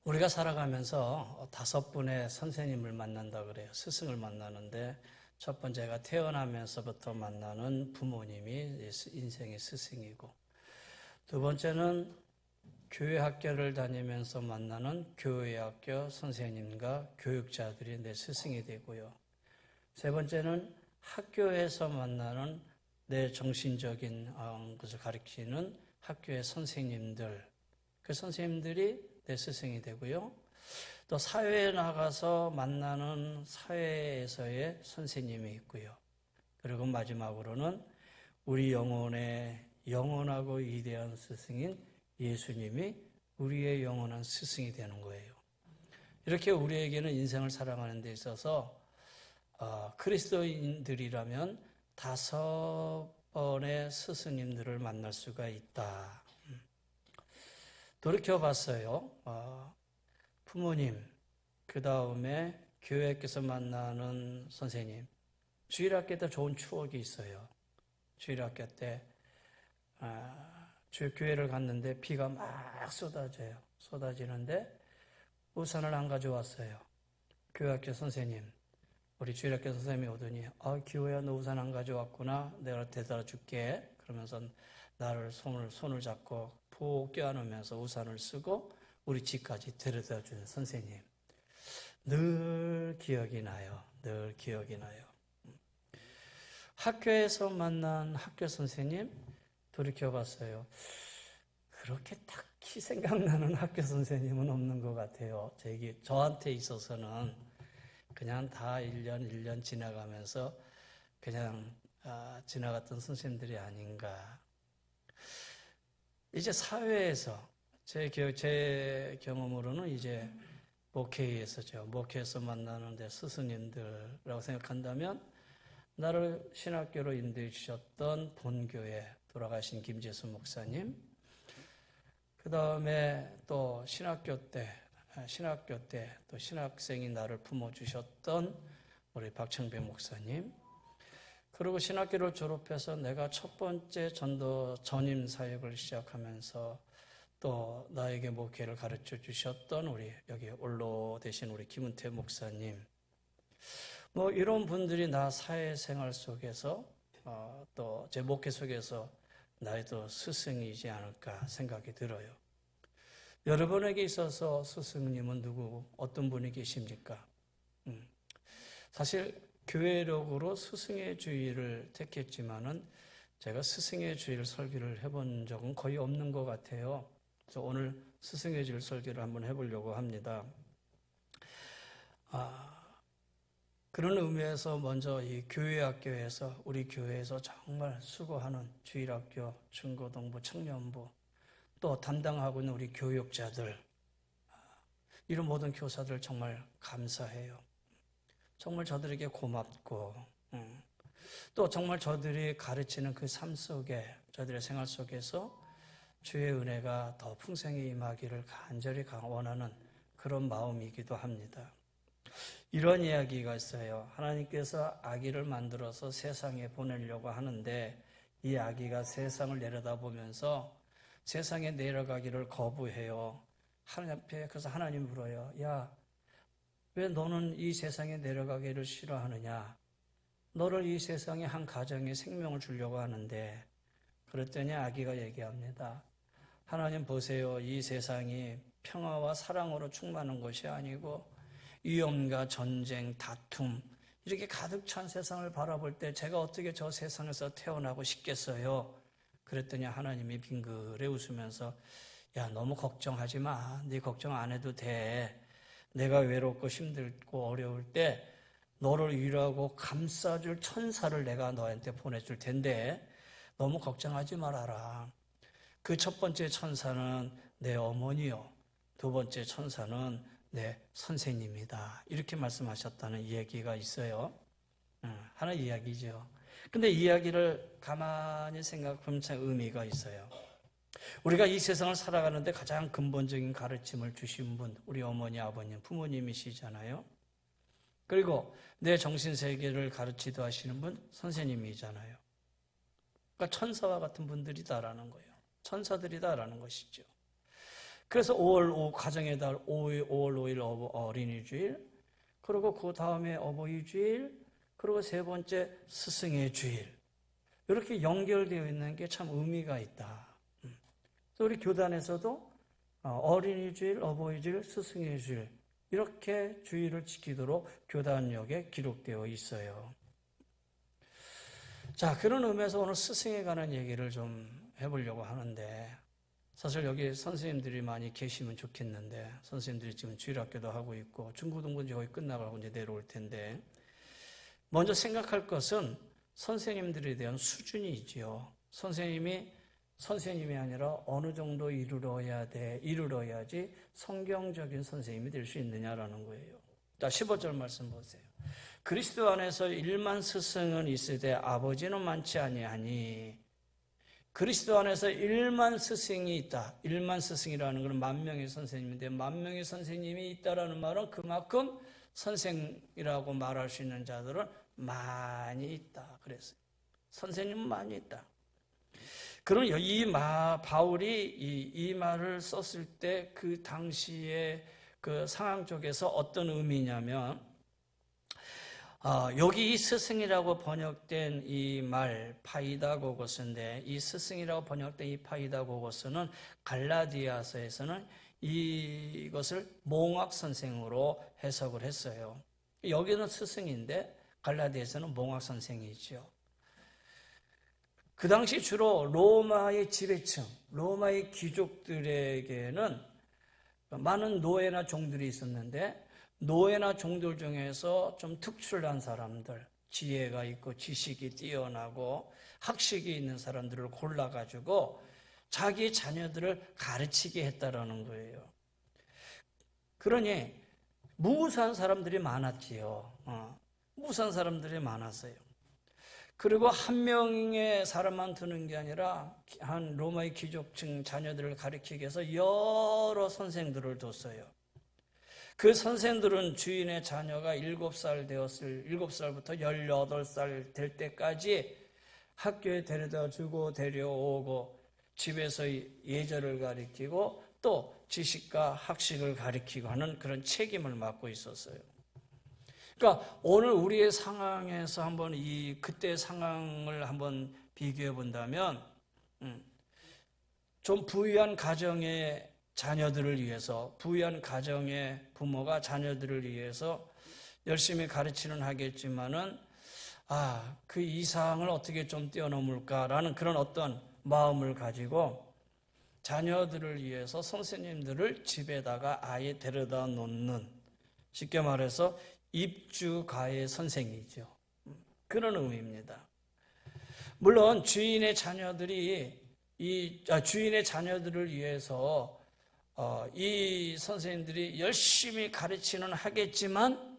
우리가 살아가면서 5분의 선생님을 만난다 그래요. 스승을 만나는데 첫 번째가 태어나면서부터 만나는 부모님이 인생의 스승이고, 두 번째는 교회 학교를 다니면서 만나는 교회 학교 선생님과 교육자들이 내 스승이 되고요. 세 번째는 학교에서 만나는 내 정신적인 것을 가르치는 학교의 선생님들, 그 선생님들이 내 스승이 되고요. 또 사회에 나가서 만나는 사회에서의 선생님이 있고요. 그리고 마지막으로는 우리 영혼의 영원하고 위대한 스승인 예수님이 우리의 영원한 스승이 되는 거예요. 이렇게 우리에게는 인생을 살아가는 데 있어서 그리스도인들이라면 5번의 스승님들을 만날 수가 있다. 돌이켜봤어요. 부모님, 그 다음에 교회에서 만나는 선생님. 주일학교 때 좋은 추억이 있어요. 주일학교 때 교회를 갔는데 비가 막 쏟아져요. 쏟아지는데 우산을 안 가져왔어요. 교회학교 선생님, 우리 주일학교 선생님이 오더니 기호야, 너 우산 안 가져왔구나. 내가 데려다 줄게. 그러면서 나를 손을 잡고 푹 껴안으면서 우산을 쓰고 우리 집까지 데려다 주는 선생님. 늘 기억이 나요. 늘 기억이 나요. 학교에서 만난 학교 선생님 돌이켜봤어요. 그렇게 딱히 생각나는 학교 선생님은 없는 것 같아요. 저한테 있어서는 그냥 다 1년 지나가면서 그냥 지나갔던 선생님들이 아닌가. 이제 사회에서 제 경험으로는 이제 목회에서 만나는데 스승님들이라고 생각한다면 나를 신학교로 인도해 주셨던 본교회 돌아가신 김재수 목사님, 그 다음에 또 신학교 때 또 신학생이 나를 품어주셨던 우리 박청배 목사님, 그리고 신학교를 졸업해서 내가 첫 번째 전임 사역을 시작하면서 또 나에게 목회를 가르쳐 주셨던 우리 여기 올로 되신 우리 김은태 목사님, 이런 분들이 나 사회생활 속에서 또 제 목회 속에서 나의 또 스승이지 않을까 생각이 들어요. 여러분에게 있어서 스승님은 어떤 분이 계십니까? 사실 교회력으로 스승의 주의를 택했지만은 제가 스승의 주의를 설교를 해본 적은 거의 없는 것 같아요. 그래서 오늘 스승의 주의 설교를 한번 해보려고 합니다. 그런 의미에서 먼저 이 교회학교에서 우리 교회에서 정말 수고하는 주일학교, 중고등부, 청년부 또 담당하고 있는 우리 교육자들, 이런 모든 교사들 정말 감사해요. 정말 저들에게 고맙고 또 정말 저들이 가르치는 그 삶 속에 저들의 생활 속에서 주의 은혜가 더 풍성히 임하기를 간절히 원하는 그런 마음이기도 합니다. 이런 이야기가 있어요. 하나님께서 아기를 만들어서 세상에 보내려고 하는데 이 아기가 세상을 내려다보면서 세상에 내려가기를 거부해요. 하나님 앞에 그래서 하나님 물어요. 야, 왜 너는 이 세상에 내려가기를 싫어하느냐? 너를 이 세상에 한 가정에 생명을 주려고 하는데, 그랬더니 아기가 얘기합니다. 하나님 보세요. 이 세상이 평화와 사랑으로 충만한 것이 아니고 위험과 전쟁, 다툼 이렇게 가득 찬 세상을 바라볼 때 제가 어떻게 저 세상에서 태어나고 싶겠어요? 그랬더니 하나님이 빙그레 웃으면서 야, 너무 걱정하지 마. 네 걱정 안 해도 돼. 내가 외롭고 힘들고 어려울 때 너를 위로하고 감싸줄 천사를 내가 너한테 보내줄 텐데 너무 걱정하지 말아라. 그 첫 번째 천사는 내 어머니요. 두 번째 천사는 내 선생님이다. 이렇게 말씀하셨다는 이야기가 있어요. 하나의 이야기죠. 근데 이야기를 가만히 생각하면 참 의미가 있어요. 우리가 이 세상을 살아가는데 가장 근본적인 가르침을 주신 분, 우리 어머니, 아버님, 부모님이시잖아요. 그리고 내 정신세계를 가르치도 하시는 분, 선생님이잖아요. 그러니까 천사와 같은 분들이다라는 거예요. 천사들이다라는 것이죠. 그래서 5월 가정의 달 5월 5일 어린이 주일, 그리고 그 다음에 어버이 주일, 그리고 세 번째 스승의 주일. 이렇게 연결되어 있는 게 참 의미가 있다. 우리 교단에서도 어린이 주일, 어버이 주일, 스승의 주일 이렇게 주일을 지키도록 교단력에 기록되어 있어요. 자, 그런 의미에서 오늘 스승에 관한 얘기를 좀 해보려고 하는데, 사실 여기 선생님들이 많이 계시면 좋겠는데, 선생님들이 지금 주일학교도 하고 있고 중고등부 거의 끝나가고 이제 내려올 텐데, 먼저 생각할 것은 선생님들에 대한 수준이지요. 선생님이 아니라 어느 정도 이르러야지 성경적인 선생님이 될 수 있느냐라는 거예요. 자, 15절 말씀 보세요. 그리스도 안에서 1만 스승은 있으되 아버지는 많지 아니하니. 그리스도 안에서 1만 스승이 있다. 1만 스승이라는 것은 10,000명의 선생님인데, 10,000명의 선생님이 있다라는 말은 그만큼 선생이라고 말할 수 있는 자들은 많이 있다. 그랬어요. 선생님은 많이 있다. 그럼 바울이 이 말을 썼을 때 그 당시의 그 상황 쪽에서 어떤 의미냐면, 여기 이 스승이라고 번역된 이 말 파이다고고스인데, 이 스승이라고 번역된 이 파이다고고스는 갈라디아서에서는 이것을 몽학 선생으로 해석을 했어요. 여기는 스승인데 갈라디아서는 몽학 선생이죠. 그 당시 주로 로마의 지배층, 로마의 귀족들에게는 많은 노예나 종들이 있었는데, 노예나 종들 중에서 좀 특출난 사람들, 지혜가 있고 지식이 뛰어나고 학식이 있는 사람들을 골라가지고 자기 자녀들을 가르치게 했다라는 거예요. 그러니 무수한 사람들이 많았지요. 무수한 사람들이 많았어요. 그리고 한 명의 사람만 두는 게 아니라 한 로마의 귀족층 자녀들을 가르치기 위해서 여러 선생들을 뒀어요. 그 선생들은 주인의 자녀가 7살부터 18살 될 때까지 학교에 데려다 주고 데려오고 집에서 예절을 가르치고 또 지식과 학식을 가르치고 하는 그런 책임을 맡고 있었어요. 그러니까 오늘 우리의 상황에서 한번 그때 상황을 한번 비교해 본다면, 좀 부유한 가정의 자녀들을 위해서, 부유한 가정의 부모가 자녀들을 위해서 열심히 가르치는 하겠지만은, 그 이상을 어떻게 좀 뛰어넘을까라는 그런 어떤 마음을 가지고 자녀들을 위해서 선생님들을 집에다가 아예 데려다 놓는, 쉽게 말해서 입주가의 선생이죠. 그런 의미입니다. 물론 주인의 자녀들을 위해서 이 선생님들이 열심히 가르치는 하겠지만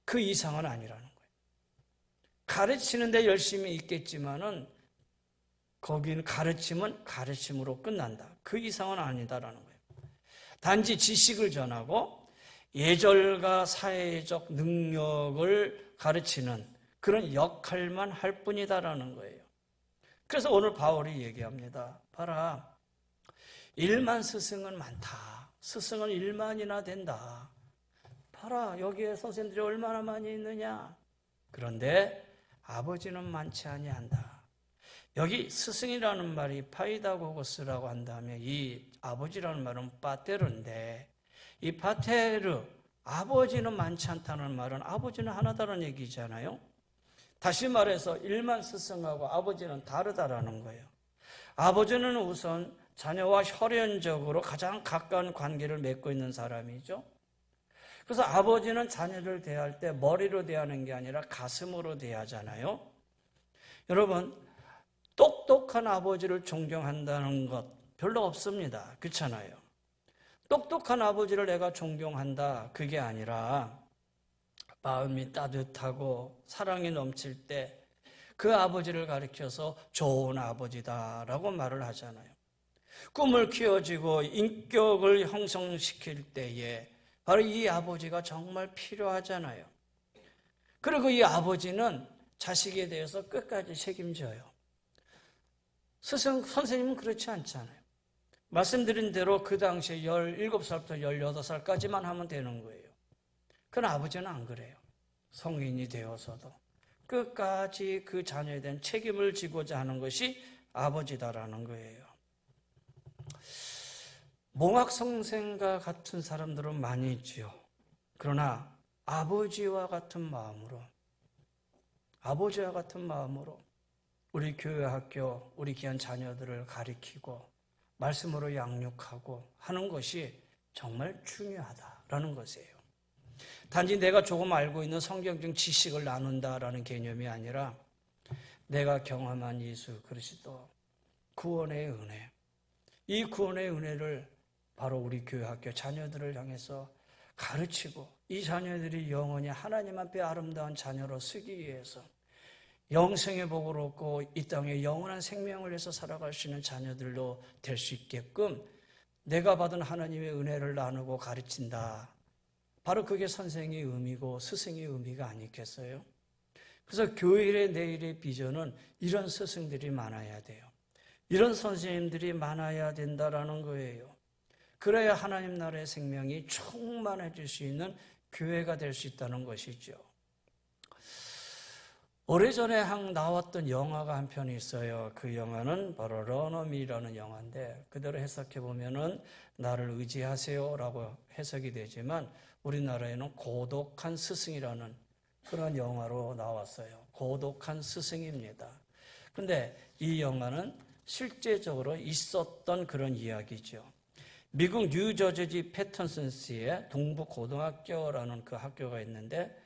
그 이상은 아니라는 거예요. 가르치는데 열심히 있겠지만은 거기는 가르침은 가르침으로 끝난다. 그 이상은 아니다라는 거예요. 단지 지식을 전하고 예절과 사회적 능력을 가르치는 그런 역할만 할 뿐이다라는 거예요. 그래서 오늘 바울이 얘기합니다. 봐라, 1만 스승은 많다. 스승은 1만이나 된다. 봐라, 여기에 선생님들이 얼마나 많이 있느냐. 그런데 아버지는 많지 아니한다. 여기 스승이라는 말이 파이다고고스라고 한 다음에 이 아버지라는 말은 파테르인데, 이 파테르, 아버지는 많지 않다는 말은 아버지는 하나다라는 얘기잖아요. 다시 말해서 1만 스승하고 아버지는 다르다라는 거예요. 아버지는 우선 자녀와 혈연적으로 가장 가까운 관계를 맺고 있는 사람이죠. 그래서 아버지는 자녀를 대할 때 머리로 대하는 게 아니라 가슴으로 대하잖아요. 여러분, 똑똑한 아버지를 존경한다는 것 별로 없습니다. 그렇잖아요. 똑똑한 아버지를 내가 존경한다, 그게 아니라 마음이 따뜻하고 사랑이 넘칠 때 그 아버지를 가리켜서 좋은 아버지다라고 말을 하잖아요. 꿈을 키워주고 인격을 형성시킬 때에 바로 이 아버지가 정말 필요하잖아요. 그리고 이 아버지는 자식에 대해서 끝까지 책임져요. 선생님은 그렇지 않잖아요. 말씀드린 대로 그 당시에 17살부터 18살까지만 하면 되는 거예요. 그러나 아버지는 안 그래요. 성인이 되어서도 끝까지 그 자녀에 대한 책임을 지고자 하는 것이 아버지다라는 거예요. 몽학 선생과 같은 사람들은 많이 있지요. 그러나 아버지와 같은 마음으로 우리 교회 학교, 우리 귀한 자녀들을 가리키고 말씀으로 양육하고 하는 것이 정말 중요하다라는 것이에요. 단지 내가 조금 알고 있는 성경적 지식을 나눈다라는 개념이 아니라 내가 경험한 예수 그리스도 구원의 은혜, 이 구원의 은혜를 바로 우리 교회 학교 자녀들을 향해서 가르치고 이 자녀들이 영원히 하나님 앞에 아름다운 자녀로 쓰기 위해서 영생의 복을 얻고 이 땅에 영원한 생명을 위해서 살아갈 수 있는 자녀들로 될 수 있게끔 내가 받은 하나님의 은혜를 나누고 가르친다. 바로 그게 선생의 의미고 스승의 의미가 아니겠어요? 그래서 교일의 내일의 비전은 이런 스승들이 많아야 돼요. 이런 선생님들이 많아야 된다라는 거예요. 그래야 하나님 나라의 생명이 충만해질 수 있는 교회가 될 수 있다는 것이죠. 오래전에 나왔던 영화가 한 편이 있어요. 그 영화는 바로 런어미라는 영화인데 그대로 해석해 보면은 나를 의지하세요라고 해석이 되지만 우리나라에는 고독한 스승이라는 그런 영화로 나왔어요. 고독한 스승입니다. 그런데 이 영화는 실제적으로 있었던 그런 이야기죠. 미국 뉴저지 패턴슨시의 동부고등학교라는 그 학교가 있는데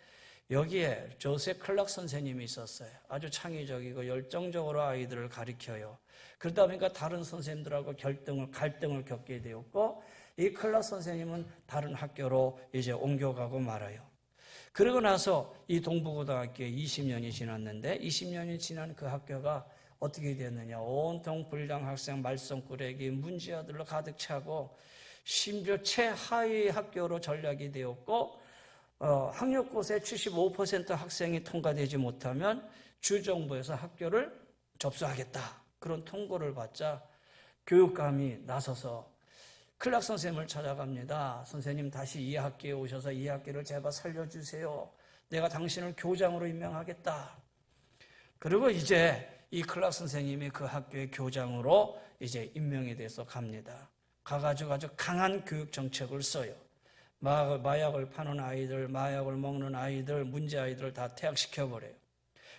여기에 조셉 클락 선생님이 있었어요. 아주 창의적이고 열정적으로 아이들을 가르쳐요. 그러다 보니까 다른 선생님들하고 갈등을 겪게 되었고 이 클락 선생님은 다른 학교로 이제 옮겨가고 말아요. 그러고 나서 이 동부고등학교에 20년이 지났는데 20년이 지난 그 학교가 어떻게 됐느냐. 온통 불량 학생, 말썽꾸러기, 문제아들로 가득 차고 심지어 최하위 학교로 전락이 되었고 학력고사의 75% 학생이 통과되지 못하면 주정부에서 학교를 접수하겠다. 그런 통보를 받자 교육감이 나서서 클락 선생님을 찾아갑니다. 선생님 다시 이 학교에 오셔서 이 학교를 제발 살려주세요. 내가 당신을 교장으로 임명하겠다. 그리고 이제 이 클락 선생님이 그 학교의 교장으로 이제 임명이 돼서 갑니다. 가가지고 아주 강한 교육 정책을 써요. 마약을 파는 아이들, 마약을 먹는 아이들, 문제 아이들을 다 퇴학시켜버려요.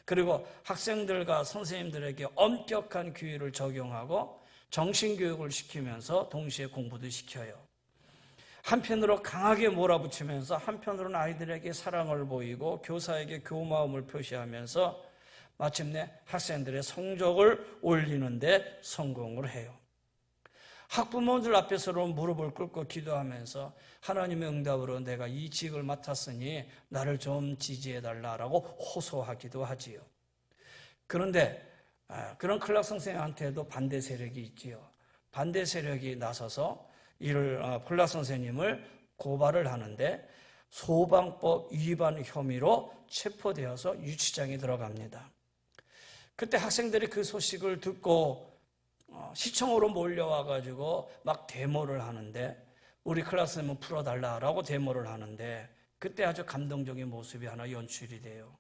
그리고 학생들과 선생님들에게 엄격한 규율을 적용하고 정신교육을 시키면서 동시에 공부도 시켜요. 한편으로 강하게 몰아붙이면서 한편으로는 아이들에게 사랑을 보이고 교사에게 교마음을 표시하면서 마침내 학생들의 성적을 올리는 데 성공을 해요. 학부모들 앞에서는 무릎을 꿇고 기도하면서 하나님의 응답으로 내가 이 직을 맡았으니 나를 좀 지지해달라고 호소하기도 하지요. 그런데 그런 클락 선생님한테도 반대 세력이 있지요. 반대 세력이 나서서 클락 선생님을 고발을 하는데 소방법 위반 혐의로 체포되어서 유치장에 들어갑니다. 그때 학생들이 그 소식을 듣고 시청으로 몰려와가지고 막 데모를 하는데 우리 클락 선생님은 풀어달라라고 데모를 하는데 그때 아주 감동적인 모습이 하나 연출이 돼요.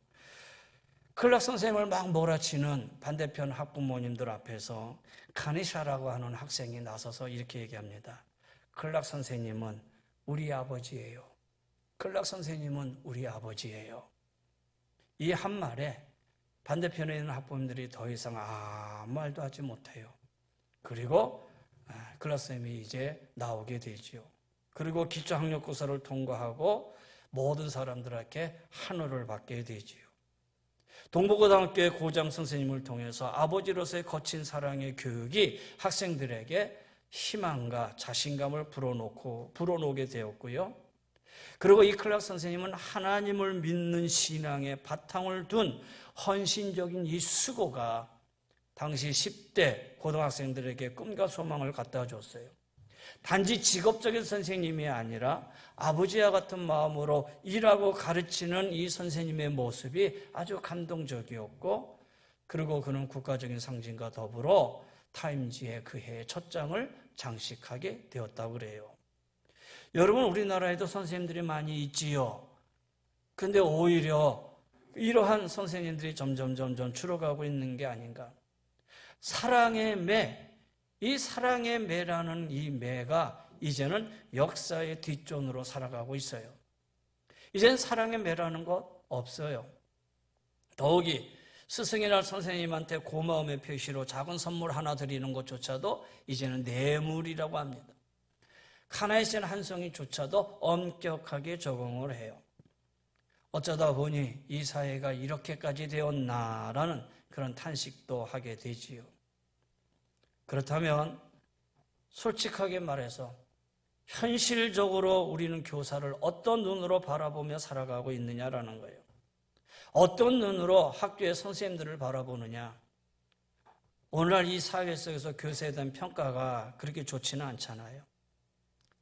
클락 선생님을 막 몰아치는 반대편 학부모님들 앞에서 카니샤라고 하는 학생이 나서서 이렇게 얘기합니다. 클락 선생님은 우리 아버지예요. 클락 선생님은 우리 아버지예요. 이 한 말에 반대편에 있는 학부모님들이 더 이상 아무 말도 하지 못해요. 그리고 클락 선생님이 이제 나오게 되지요. 그리고 기초학력고사를 통과하고 모든 사람들에게 한우를 받게 되지요. 동부고등학교의 고장 선생님을 통해서 아버지로서의 거친 사랑의 교육이 학생들에게 희망과 자신감을 불어넣게 되었고요. 그리고 이 클락 선생님은 하나님을 믿는 신앙에 바탕을 둔 헌신적인 이 수고가 당시 10대 고등학생들에게 꿈과 소망을 갖다 줬어요. 단지 직업적인 선생님이 아니라 아버지와 같은 마음으로 일하고 가르치는 이 선생님의 모습이 아주 감동적이었고 그리고 그는 국가적인 상징과 더불어 타임지의 그 해의 첫 장을 장식하게 되었다고 그래요. 여러분, 우리나라에도 선생님들이 많이 있지요. 근데 오히려 이러한 선생님들이 점점 줄어가고 있는 게 아닌가. 사랑의 매, 이 사랑의 매라는 이 매가 이제는 역사의 뒷전으로 살아가고 있어요. 이제는 사랑의 매라는 것 없어요. 더욱이 스승이나 선생님한테 고마움의 표시로 작은 선물 하나 드리는 것조차도 이제는 뇌물이라고 합니다. 카나이신 한 송이조차도 엄격하게 적응을 해요. 어쩌다 보니 이 사회가 이렇게까지 되었나라는 그런 탄식도 하게 되지요. 그렇다면 솔직하게 말해서 현실적으로 우리는 교사를 어떤 눈으로 바라보며 살아가고 있느냐라는 거예요. 어떤 눈으로 학교의 선생님들을 바라보느냐. 오늘날 이 사회 속에서 교사에 대한 평가가 그렇게 좋지는 않잖아요.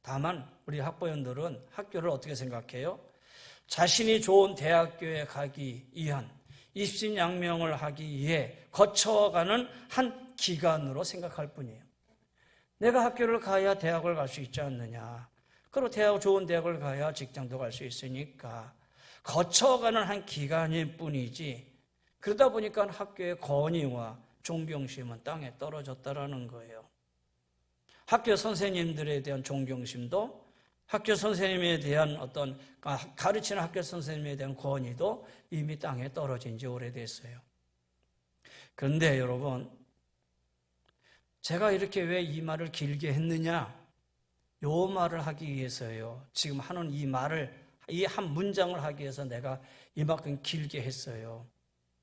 다만 우리 학부형들은 학교를 어떻게 생각해요? 자신이 좋은 대학교에 가기 위한 입신양명을 하기 위해 거쳐가는 한 기간으로 생각할 뿐이에요. 내가 학교를 가야 대학을 갈 수 있지 않느냐. 그리고 좋은 대학을 가야 직장도 갈 수 있으니까 거쳐가는 한 기간일 뿐이지, 그러다 보니까 학교의 권위와 존경심은 땅에 떨어졌다라는 거예요. 학교 선생님들에 대한 존경심도, 학교 선생님에 대한 어떤 가르치는 학교 선생님에 대한 권위도 이미 땅에 떨어진 지 오래됐어요. 그런데 여러분, 제가 이렇게 왜 이 말을 길게 했느냐? 요 말을 하기 위해서요. 지금 하는 이 말을, 이 한 문장을 하기 위해서 내가 이만큼 길게 했어요.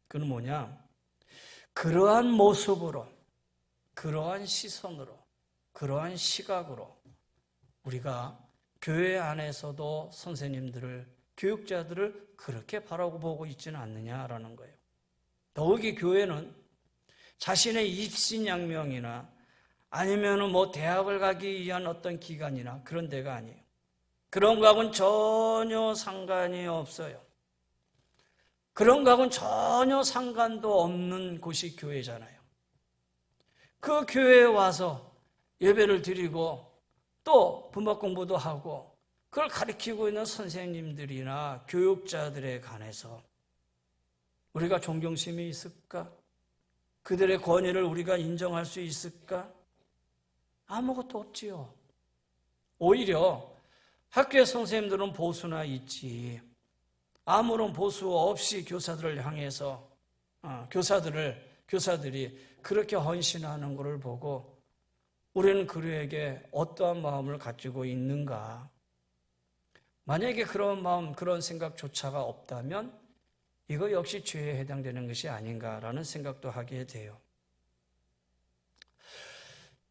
그건 뭐냐? 그러한 모습으로, 그러한 시선으로, 그러한 시각으로 우리가 교회 안에서도 선생님들을, 교육자들을 그렇게 바라보고 있지는 않느냐라는 거예요. 더욱이 교회는 자신의 입신양명이나 아니면 대학을 가기 위한 어떤 기간이나 그런 데가 아니에요. 그런 거하고는 전혀 상관이 없어요. 그런 거하고는 전혀 상관도 없는 곳이 교회잖아요. 그 교회에 와서 예배를 드리고 또 분법 공부도 하고 그걸 가르치고 있는 선생님들이나 교육자들에 관해서 우리가 존경심이 있을까? 그들의 권위를 우리가 인정할 수 있을까? 아무것도 없지요. 오히려 학교의 선생님들은 보수나 있지, 아무런 보수 없이 교사들을 향해서 교사들이 그렇게 헌신하는 것을 보고 우리는 그들에게 어떠한 마음을 가지고 있는가? 만약에 그런 마음, 그런 생각조차가 없다면 이거 역시 죄에 해당되는 것이 아닌가라는 생각도 하게 돼요.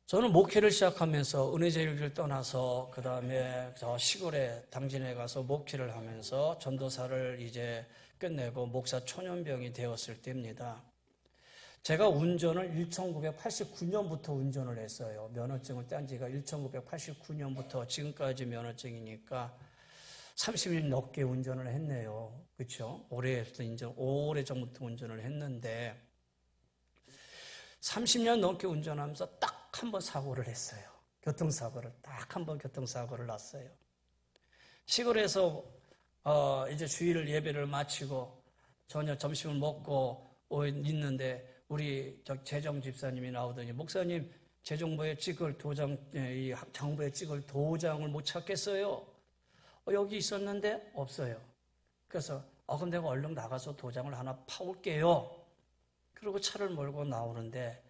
저는 목회를 시작하면서 은혜제일교를 떠나서 그 다음에 저 시골에 당진에 가서 목회를 하면서 전도사를 이제 끝내고 목사 초년병이 되었을 때입니다. 제가 운전을 1989년부터 운전을 했어요. 면허증을 딴 지가 1989년부터 지금까지 면허증이니까 30년 넘게 운전을 했네요. 그렇죠? 오래전부터 운전을 했는데 30년 넘게 운전하면서 딱 한 번 사고를 했어요. 딱 한 번 교통사고를 났어요. 시골에서 이제 주일 예배를 마치고 저녁 점심을 먹고 있는데 우리 재정 집사님이 나오더니 목사님 재정부에 찍을 도장, 이 정부에 찍을 도장을 못 찾겠어요. 여기 있었는데 없어요. 그래서 그럼 내가 얼른 나가서 도장을 하나 파올게요. 그리고 차를 몰고 나오는데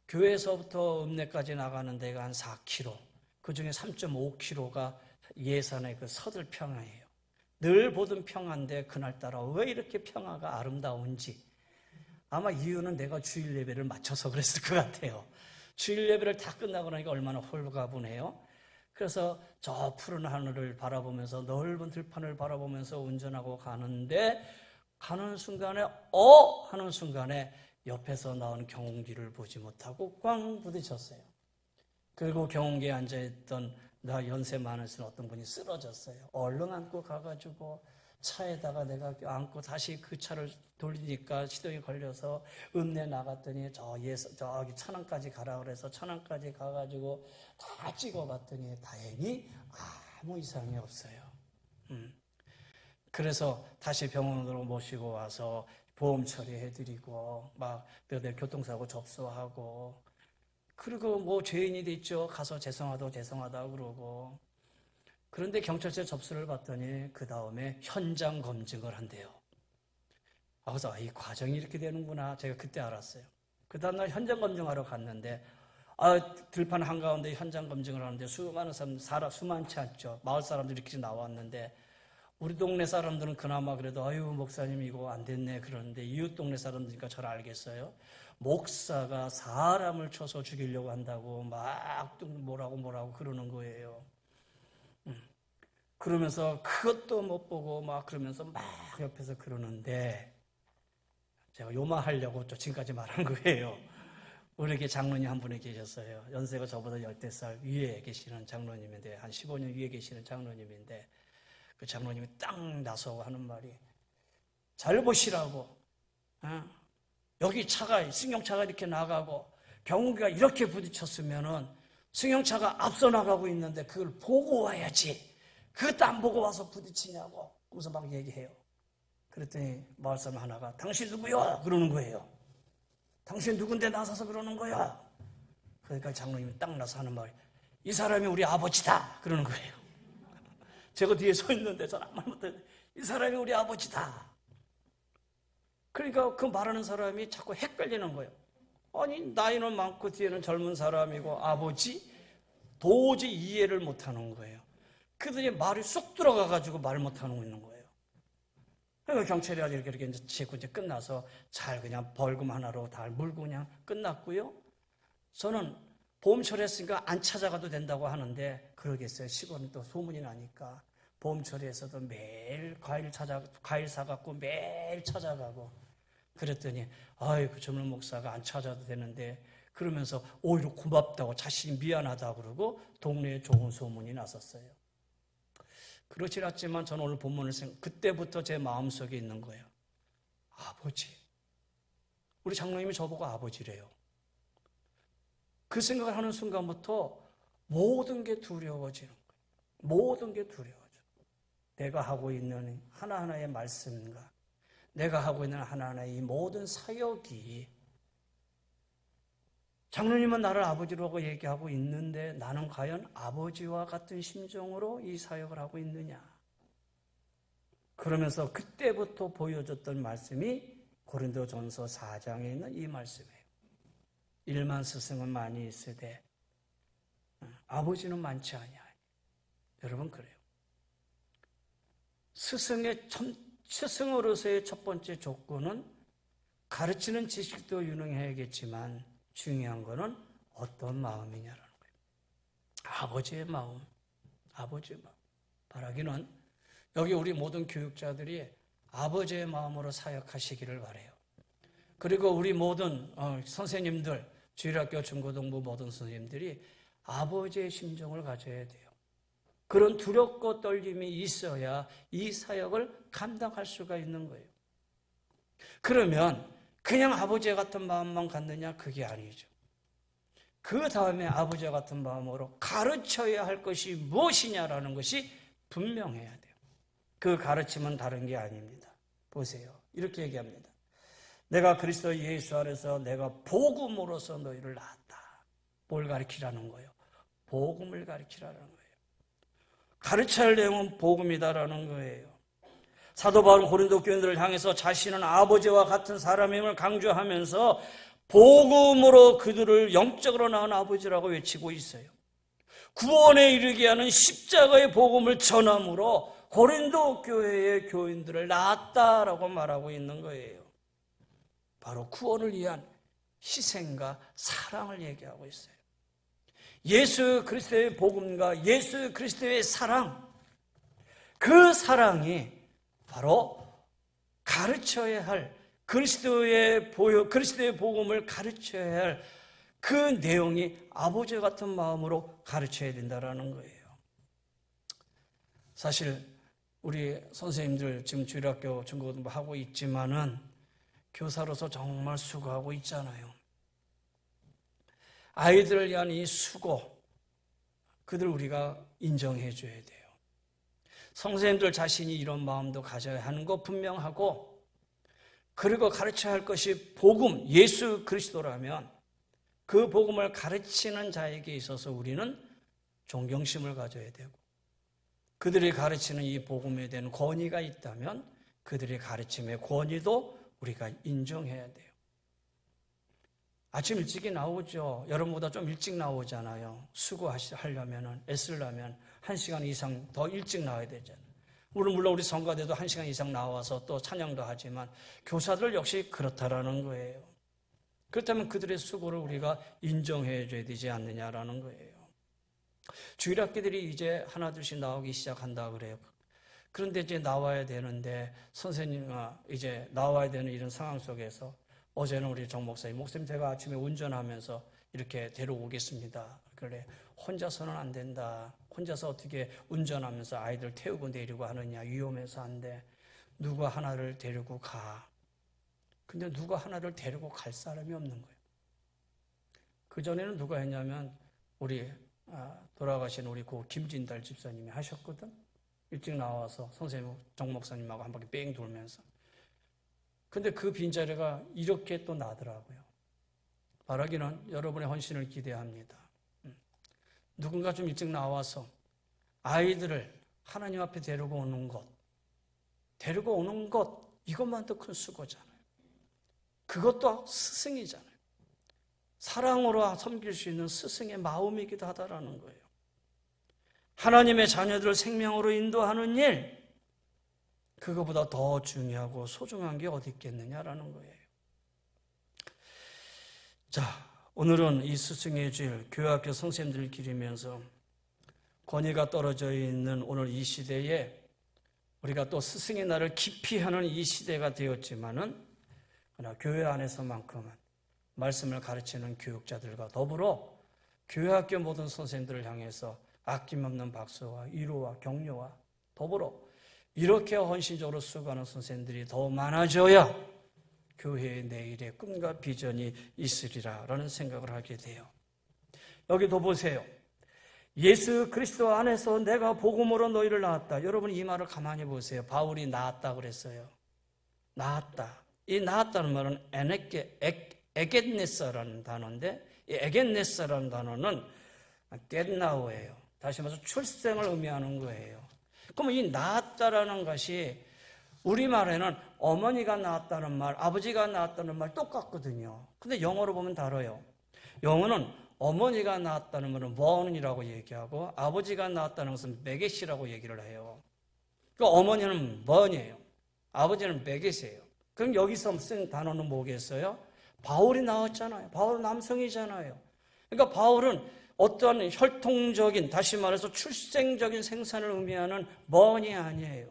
교회에서부터 읍내까지 나가는 데가 한 4km, 그중에 3.5km가 예산의 그 서들평화예요. 늘 보던 평화인데 그날따라 왜 이렇게 평화가 아름다운지, 아마 이유는 내가 주일 예배를 마쳐서 그랬을 것 같아요. 주일 예배를 다 끝나고 나니까 얼마나 홀가분해요. 그래서 저 푸른 하늘을 바라보면서 넓은 들판을 바라보면서 운전하고 가는데 가는 순간에 하는 순간에 옆에서 나온 경운기를 보지 못하고 꽝 부딪혔어요. 그리고 경운기에 앉아있던 나 연세 많으신 어떤 분이 쓰러졌어요. 얼른 안고 가가지고 차에다가 내가 안고 다시 그 차를 돌리니까 시동이 걸려서 읍내 나갔더니 저기 천안까지 가라 그래서 천안까지 가가지고 다 찍어봤더니 다행히 아무 이상이 없어요. 그래서 다시 병원으로 모시고 와서 보험 처리해드리고 막 내 교통사고 접수하고, 그리고 뭐 죄인이 됐죠. 가서 죄송하다 그러고. 그런데 경찰서에 접수를 받더니 그 다음에 현장 검증을 한대요. 그래서 이 과정이 이렇게 되는구나 제가 그때 알았어요. 그 다음날 현장 검증하러 갔는데 들판 한가운데 현장 검증을 하는데 수많은 사람, 수많지 않죠. 마을 사람들이 이렇게 나왔는데 우리 동네 사람들은 그나마 그래도 아유 목사님 이거 안 됐네 그러는데 이웃 동네 사람들이니까 잘 알겠어요. 목사가 사람을 쳐서 죽이려고 한다고 막 뭐라고 그러는 거예요. 그러면서 그것도 못 보고 막 그러면서 막 옆에서 그러는데 제가 요만하려고 또 지금까지 말한 거예요. 우리에게 장로님 한 분이 계셨어요. 연세가 저보다 10살 위에 계시는 장로님인데 한 15년 위에 계시는 장로님인데 그 장로님이 딱 나서고 하는 말이 잘 보시라고. 여기 승용차가 이렇게 나가고 경운기가 이렇게 부딪혔으면은 승용차가 앞서 나가고 있는데 그걸 보고 와야지. 그것도 안 보고 와서 부딪히냐고. 그러면서 막 얘기해요. 그랬더니 마을 사람 하나가 당신 누구요? 그러는 거예요. 당신 누군데 나서서 그러는 거야? 그러니까 장로님이 딱 나서 하는 말이 이 사람이 우리 아버지다. 그러는 거예요. 제가 뒤에 서 있는데 저는 아무 말 못했는데 이 사람이 우리 아버지다. 그러니까 그 말하는 사람이 자꾸 헷갈리는 거예요. 아니 나이는 많고 뒤에는 젊은 사람이고 아버지? 도저히 이해를 못하는 거예요. 그들이 말이 쏙 들어가가지고 말 못하는 거 있는 거예요. 그러니까 경찰이 이렇게 이제 짓고 이제 끝나서 잘 그냥 벌금 하나로 다 물고 그냥 끝났고요. 저는 보험 처리했으니까 안 찾아가도 된다고 하는데 그러겠어요. 시골은 또 소문이 나니까 보험 처리에서도 매일 과일 사갖고 매일 찾아가고 그랬더니 아이고 젊은 목사가 안 찾아도 되는데 그러면서 오히려 고맙다고 자신이 미안하다고 그러고 동네에 좋은 소문이 났었어요. 그렇지 않지만 저는 오늘 본문을 그때부터 제 마음속에 있는 거예요. 아버지. 우리 장로님이 저보고 아버지래요. 그 생각을 하는 순간부터 모든 게 두려워지는 거예요. 모든 게 두려워져. 내가 하고 있는 하나하나의 말씀과 내가 하고 있는 하나하나의 이 모든 사역이 장로님은 나를 아버지라고 얘기하고 있는데 나는 과연 아버지와 같은 심정으로 이 사역을 하고 있느냐. 그러면서 그때부터 보여줬던 말씀이 고린도전서 4장에 있는 이 말씀이에요. 일만 스승은 많이 있으되 아버지는 많지 아니하니. 여러분 그래요. 스승으로서의 첫 번째 조건은 가르치는 지식도 유능해야겠지만 중요한 거는 어떤 마음이냐라는 거예요. 아버지의 마음. 아버지의 마음. 바라기는 여기 우리 모든 교육자들이 아버지의 마음으로 사역하시기를 바라요. 그리고 우리 모든 선생님들, 주일학교 중고등부 모든 선생님들이 아버지의 심정을 가져야 돼요. 그런 두렵고 떨림이 있어야 이 사역을 감당할 수가 있는 거예요. 그러면 그냥 아버지 같은 마음만 갖느냐? 그게 아니죠. 그 다음에 아버지 같은 마음으로 가르쳐야 할 것이 무엇이냐라는 것이 분명해야 돼요. 그 가르침은 다른 게 아닙니다. 보세요. 이렇게 얘기합니다. 내가 그리스도 예수 안에서 내가 복음으로서 너희를 낳았다. 뭘 가르치라는 거예요? 복음을 가르치라는 거예요. 가르쳐야 할 내용은 복음이다라는 거예요. 사도 바울은 고린도 교인들을 향해서 자신은 아버지와 같은 사람임을 강조하면서 복음으로 그들을 영적으로 낳은 아버지라고 외치고 있어요. 구원에 이르게 하는 십자가의 복음을 전함으로 고린도 교회의 교인들을 낳았다라고 말하고 있는 거예요. 바로 구원을 위한 희생과 사랑을 얘기하고 있어요. 예수 그리스도의 복음과 예수 그리스도의 사랑, 그 사랑이 바로 가르쳐야 할 그리스도의 복음을 가르쳐야 할 그 내용이 아버지 같은 마음으로 가르쳐야 된다는 거예요. 사실 우리 선생님들 지금 주일학교 중고등부 하고 있지만은 교사로서 정말 수고하고 있잖아요. 아이들을 위한 이 수고, 그들 우리가 인정해 줘야 돼요. 선생님들 자신이 이런 마음도 가져야 하는 거 분명하고, 그리고 가르쳐야 할 것이 복음, 예수 그리스도라면 그 복음을 가르치는 자에게 있어서 우리는 존경심을 가져야 되고, 그들이 가르치는 이 복음에 대한 권위가 있다면 그들의 가르침의 권위도 우리가 인정해야 돼요. 아침 일찍이 나오죠. 여러분보다 좀 일찍 나오잖아요. 수고하려면, 애쓰려면 1시간 이상 더 일찍 나와야 되잖아요. 물론 우리 성가대도 1시간 이상 나와서 또 찬양도 하지만 교사들 역시 그렇다라는 거예요. 그렇다면 그들의 수고를 우리가 인정해 줘야 되지 않느냐라는 거예요. 주일학기들이 이제 하나둘씩 나오기 시작한다 그래요. 그런데 이제 나와야 되는데 선생님과 이제 나와야 되는 이런 상황 속에서 어제는 우리 정 목사님 제가 아침에 운전하면서 이렇게 데려오겠습니다. 그래, 혼자서는 안 된다. 혼자서 어떻게 운전하면서 아이들 태우고 내리고 하느냐, 위험해서 안 돼. 누가 하나를 데리고 가. 근데 누가 하나를 데리고 갈 사람이 없는 거예요. 그전에는 누가 했냐면 우리 돌아가신 우리 고 김진달 집사님이 하셨거든. 일찍 나와서 선생님 정 목사님하고 한 바퀴 뺑 돌면서. 근데 그 빈자리가 이렇게 또 나더라고요. 바라기는 여러분의 헌신을 기대합니다. 누군가 좀 일찍 나와서 아이들을 하나님 앞에 데리고 오는 것, 이것만도 큰 수고잖아요. 그것도 스승이잖아요. 사랑으로 섬길 수 있는 스승의 마음이기도 하다라는 거예요. 하나님의 자녀들을 생명으로 인도하는 일, 그거보다 더 중요하고 소중한 게 어디 있겠느냐라는 거예요. 자, 오늘은 이 스승의 질, 교회학교 선생님들을 기리면서 권위가 떨어져 있는 오늘 이 시대에 우리가 또 스승의 날을 깊이 하는 이 시대가 되었지만은 그러나 교회 안에서만큼은 말씀을 가르치는 교육자들과 더불어 교회학교 모든 선생님들을 향해서 아낌없는 박수와 위로와 격려와 더불어 이렇게 헌신적으로 수고하는 선생님들이 더 많아져야 교회의 내일의 꿈과 비전이 있으리라라는 생각을 하게 돼요. 여기도 보세요. 예수 그리스도 안에서 내가 복음으로 너희를 낳았다. 여러분 이 말을 가만히 보세요. 바울이 낳았다 그랬어요. 낳았다. 이 낳았다는 말은 에겟네스라는 단어인데 이 에겟네스라는 단어는 겟나우예요. 다시 말해서 출생을 의미하는 거예요. 그러면 이 낳았다라는 것이 우리말에는 어머니가 낳았다는 말, 아버지가 낳았다는 말 똑같거든요. 근데 영어로 보면 다르요. 영어는 어머니가 낳았다는 말은 born이라고 얘기하고 아버지가 낳았다는 것은 메겟이라고 얘기를 해요. 그러니까 어머니는 born이에요. 아버지는 메겟이에요. 그럼 여기서 쓴 단어는 뭐겠어요? 바울이 나왔잖아요. 바울은 남성이잖아요. 그러니까 바울은 어떠한 혈통적인, 다시 말해서 출생적인 생산을 의미하는 born이 아니에요.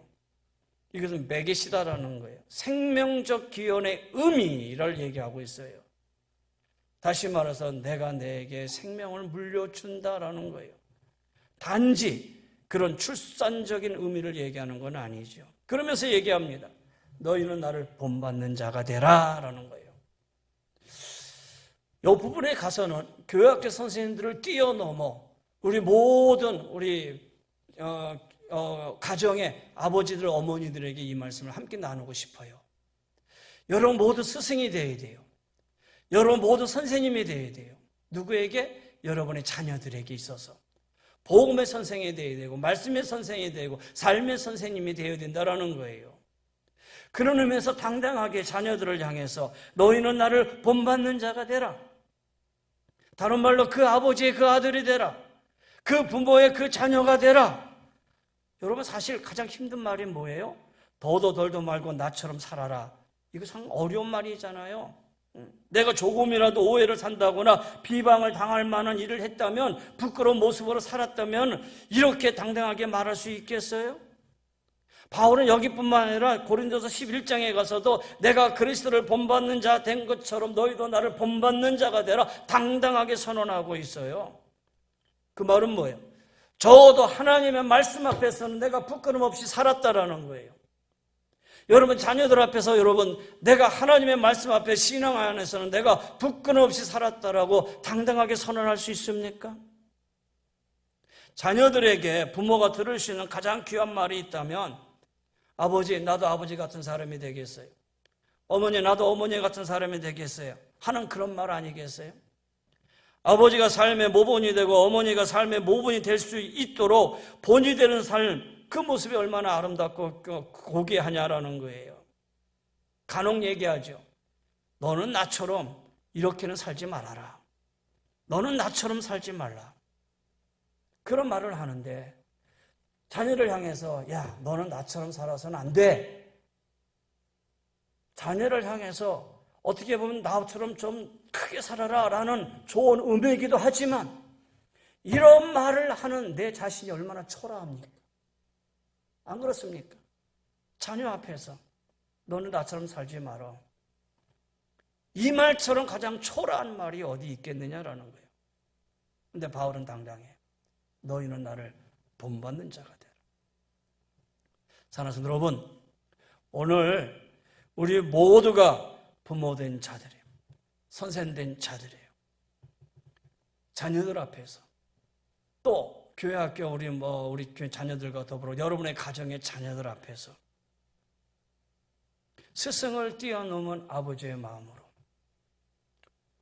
이것은 메겟이다라는 거예요. 생명적 기원의 의미를 얘기하고 있어요. 다시 말해서 내가 내게 생명을 물려준다라는 거예요. 단지 그런 출산적인 의미를 얘기하는 건 아니죠. 그러면서 얘기합니다. 너희는 나를 본받는 자가 되라라는 거예요. 이 부분에 가서는 교회학교 선생님들을 뛰어넘어 우리 모든 우리 가정의 아버지들, 어머니들에게 이 말씀을 함께 나누고 싶어요. 여러분 모두 스승이 되어야 돼요. 여러분 모두 선생님이 되어야 돼요. 누구에게? 여러분의 자녀들에게 있어서. 복음의 선생이 되어야 되고 말씀의 선생이 되고 삶의 선생님이 되어야 된다는 거예요. 그런 의미에서 당당하게 자녀들을 향해서 너희는 나를 본받는 자가 되라. 다른 말로 그 아버지의 그 아들이 되라. 그 부모의 그 자녀가 되라. 여러분 사실 가장 힘든 말이 뭐예요? 더도 덜도 말고 나처럼 살아라. 이거 참 어려운 말이잖아요. 내가 조금이라도 오해를 산다거나 비방을 당할 만한 일을 했다면 부끄러운 모습으로 살았다면 이렇게 당당하게 말할 수 있겠어요? 바울은 여기뿐만 아니라 고린도서 11장에 가서도 내가 그리스도를 본받는 자 된 것처럼 너희도 나를 본받는 자가 되라 당당하게 선언하고 있어요. 그 말은 뭐예요? 적어도 하나님의 말씀 앞에서는 내가 부끄럼 없이 살았다라는 거예요. 여러분 자녀들 앞에서 여러분 내가 하나님의 말씀 앞에 신앙 안에서는 내가 부끄럼 없이 살았다라고 당당하게 선언할 수 있습니까? 자녀들에게 부모가 들을 수 있는 가장 귀한 말이 있다면 아버지 나도 아버지 같은 사람이 되겠어요. 어머니 나도 어머니 같은 사람이 되겠어요. 하는 그런 말 아니겠어요? 아버지가 삶의 모본이 되고 어머니가 삶의 모본이 될 수 있도록 본이 되는 삶, 그 모습이 얼마나 아름답고 고귀하냐라는 거예요. 간혹 얘기하죠. 너는 나처럼 이렇게는 살지 말아라. 너는 나처럼 살지 말라. 그런 말을 하는데 자녀를 향해서 야 너는 나처럼 살아서는 안 돼. 자녀를 향해서 어떻게 보면 나처럼 좀 크게 살아라 라는 좋은 의미이기도 하지만 이런 말을 하는 내 자신이 얼마나 초라합니까? 안 그렇습니까? 자녀 앞에서 너는 나처럼 살지 마라. 이 말처럼 가장 초라한 말이 어디 있겠느냐라는 거예요. 근데 바울은 당당해. 너희는 나를 본받는 자가 되라. 사랑하는 여러분, 오늘 우리 모두가 부모된 자들이에요. 선생된 자들이에요. 자녀들 앞에서 또 교회 학교 우리 교회 자녀들과 더불어 여러분의 가정의 자녀들 앞에서 스승을 뛰어넘은 아버지의 마음으로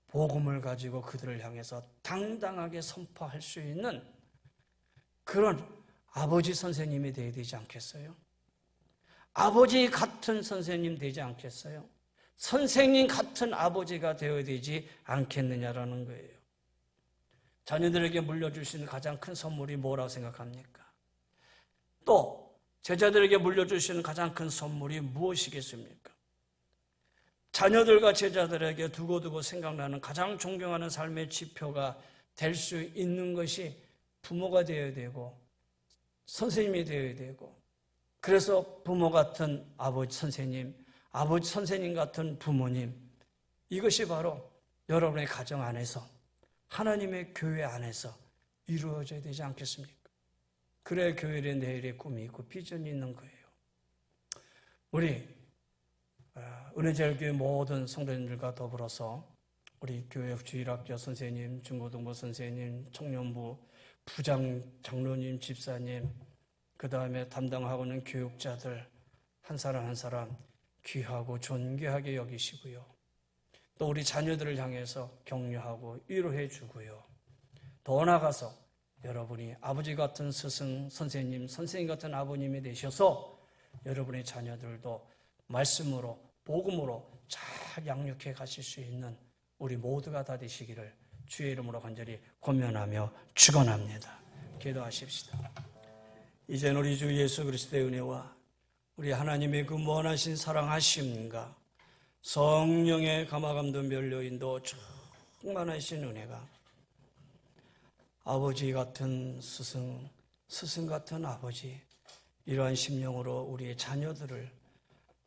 복음을 가지고 그들을 향해서 당당하게 선포할 수 있는 그런 아버지 선생님이 되어야 되지 않겠어요? 아버지 같은 선생님 되지 않겠어요? 선생님 같은 아버지가 되어야 되지 않겠느냐라는 거예요. 자녀들에게 물려줄 수 있는 가장 큰 선물이 뭐라고 생각합니까? 또 제자들에게 물려줄 수 있는 가장 큰 선물이 무엇이겠습니까? 자녀들과 제자들에게 두고두고 생각나는 가장 존경하는 삶의 지표가 될 수 있는 것이 부모가 되어야 되고 선생님이 되어야 되고 그래서 부모 같은 아버지 선생님, 아버지 선생님 같은 부모님, 이것이 바로 여러분의 가정 안에서 하나님의 교회 안에서 이루어져야 되지 않겠습니까? 그래야 교회의 내일의 꿈이 있고 비전이 있는 거예요. 우리 은혜제일교회 모든 성도님들과 더불어서 우리 교회 주일학교 선생님, 중고등부 선생님, 청년부 부장, 장로님, 집사님, 그 다음에 담당하고 있는 교육자들 한 사람 한 사람 귀하고 존귀하게 여기시고요. 또 우리 자녀들을 향해서 격려하고 위로해 주고요. 더 나아가서 여러분이 아버지 같은 스승, 선생님, 선생님 같은 아버님이 되셔서 여러분의 자녀들도 말씀으로, 복음으로 잘 양육해 가실 수 있는 우리 모두가 다 되시기를 주의 이름으로 간절히 권면하며 축원합니다. 기도하십시다. 이젠 우리 주 예수 그리스도의 은혜와 우리 하나님의 그 무한하신 사랑하심과 성령의 감화감동 면류인도 충만하신 은혜가 아버지 같은 스승, 스승 같은 아버지, 이러한 심령으로 우리의 자녀들을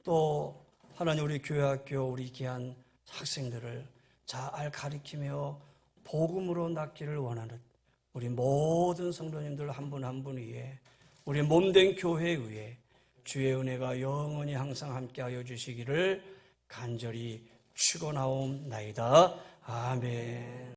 또 하나님 우리 교회학교 우리 귀한 학생들을 잘 가리키며 복음으로 낳기를 원하는 우리 모든 성도님들 한 분 한 분 위에 우리 몸된 교회 위에 주의 은혜가 영원히 항상 함께하여 주시기를 간절히 축원하옵나이다. 아멘.